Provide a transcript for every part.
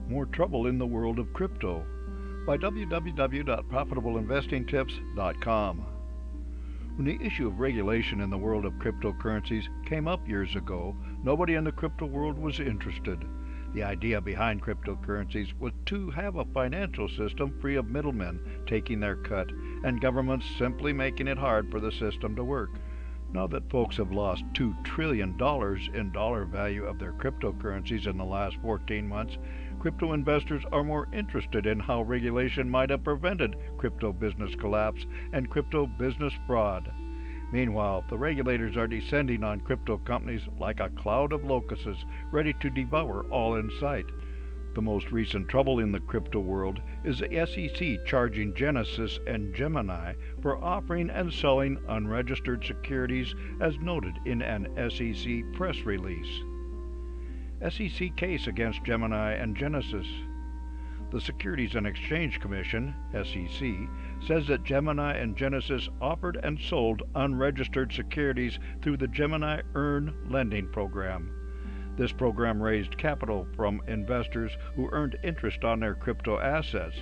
More Trouble in the World of Crypto by www.profitableinvestingtips.com. When the issue of regulation in the world of cryptocurrencies came up years ago, nobody in the crypto world was interested. The idea behind cryptocurrencies was to have a financial system free of middlemen taking their cut and governments simply making it hard for the system to work. Now that folks have lost $2 trillion in dollar value of their cryptocurrencies in the last 14 months, crypto investors are more interested in how regulation might have prevented crypto business collapse and crypto business fraud. Meanwhile, the regulators are descending on crypto companies like a cloud of locusts ready to devour all in sight. The most recent trouble in the crypto world is the SEC charging Genesis and Gemini for offering and selling unregistered securities as noted in an SEC press release. SEC case against Gemini and Genesis. The Securities and Exchange Commission, SEC, says that Gemini and Genesis offered and sold unregistered securities through the Gemini Earn lending program. This program raised capital from investors who earned interest on their crypto assets.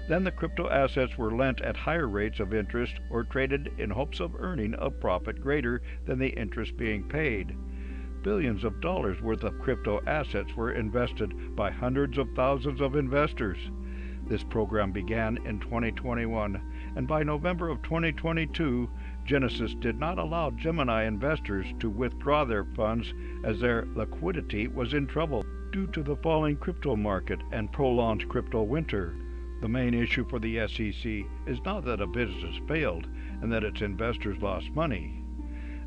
Then the crypto assets were lent at higher rates of interest or traded in hopes of earning a profit greater than the interest being paid. Billions of dollars worth of crypto assets were invested by hundreds of thousands of investors. This program began in 2021, and by November of 2022, Genesis did not allow Gemini investors to withdraw their funds as their liquidity was in trouble due to the falling crypto market and prolonged crypto winter. The main issue for the SEC is not that a business failed and that its investors lost money.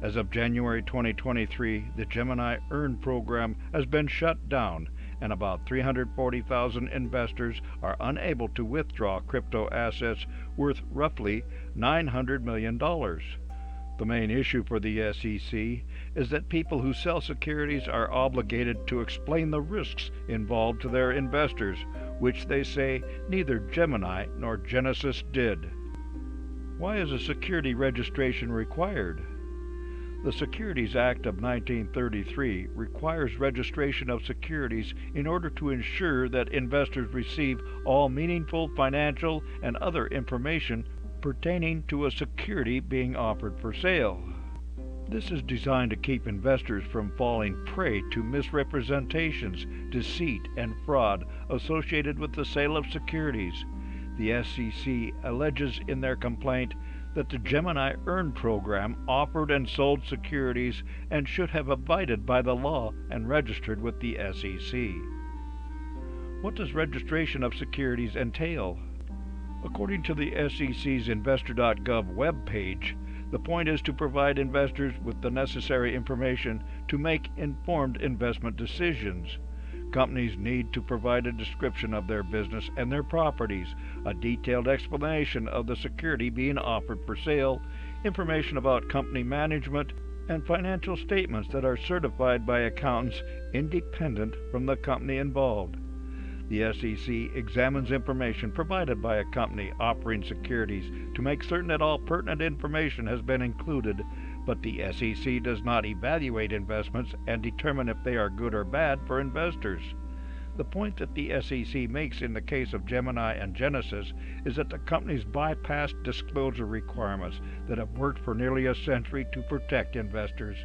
As of January 2023, the Gemini Earn program has been shut down, and about 340,000 investors are unable to withdraw crypto assets worth roughly $900 million. The main issue for the SEC is that people who sell securities are obligated to explain the risks involved to their investors, which they say neither Gemini nor Genesis did. Why is a security registration required? The Securities Act of 1933 requires registration of securities in order to ensure that investors receive all meaningful financial and other information pertaining to a security being offered for sale. This is designed to keep investors from falling prey to misrepresentations, deceit, and fraud associated with the sale of securities. The SEC alleges in their complaint that the Gemini Earn program offered and sold securities and should have abided by the law and registered with the SEC. What does registration of securities entail? According to the SEC's Investor.gov webpage, the point is to provide investors with the necessary information to make informed investment decisions. Companies need to provide a description of their business and their properties, a detailed explanation of the security being offered for sale, information about company management, and financial statements that are certified by accountants independent from the company involved. The SEC examines information provided by a company offering securities to make certain that all pertinent information has been included, but the SEC does not evaluate investments and determine if they are good or bad for investors. The point that the SEC makes in the case of Gemini and Genesis is that the companies bypassed disclosure requirements that have worked for nearly a century to protect investors.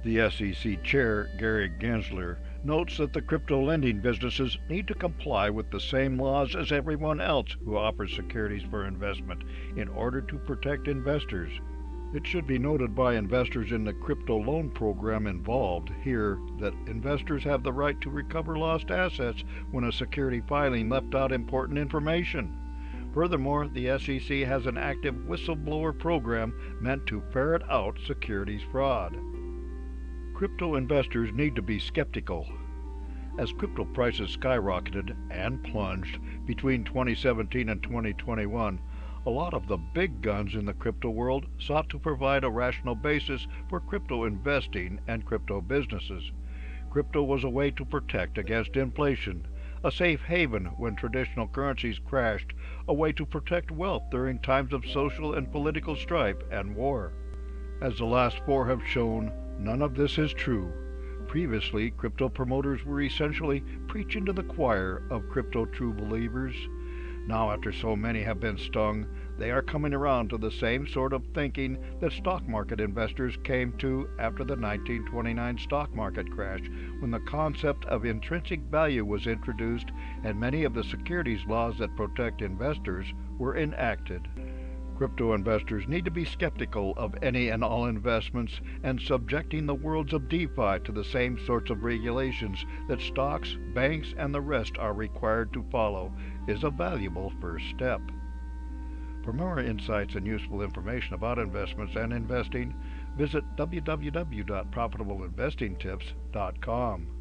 The SEC Chair, Gary Gensler, notes that the crypto lending businesses need to comply with the same laws as everyone else who offers securities for investment in order to protect investors. It should be noted by investors in the crypto loan program involved here that investors have the right to recover lost assets when a security filing left out important information. Furthermore, the SEC has an active whistleblower program meant to ferret out securities fraud. Crypto investors need to be skeptical. As crypto prices skyrocketed and plunged between 2017 and 2021, a lot of the big guns in the crypto world sought to provide a rational basis for crypto investing and crypto businesses. Crypto was a way to protect against inflation, a safe haven when traditional currencies crashed, a way to protect wealth during times of social and political strife and war. As the last four have shown, none of this is true. Previously, crypto promoters were essentially preaching to the choir of crypto true believers. Now, after so many have been stung, they are coming around to the same sort of thinking that stock market investors came to after the 1929 stock market crash, when the concept of intrinsic value was introduced and many of the securities laws that protect investors were enacted. Crypto investors need to be skeptical of any and all investments, and subjecting the worlds of DeFi to the same sorts of regulations that stocks, banks, and the rest are required to follow is a valuable first step. For more insights and useful information about investments and investing, visit www.profitableinvestingtips.com.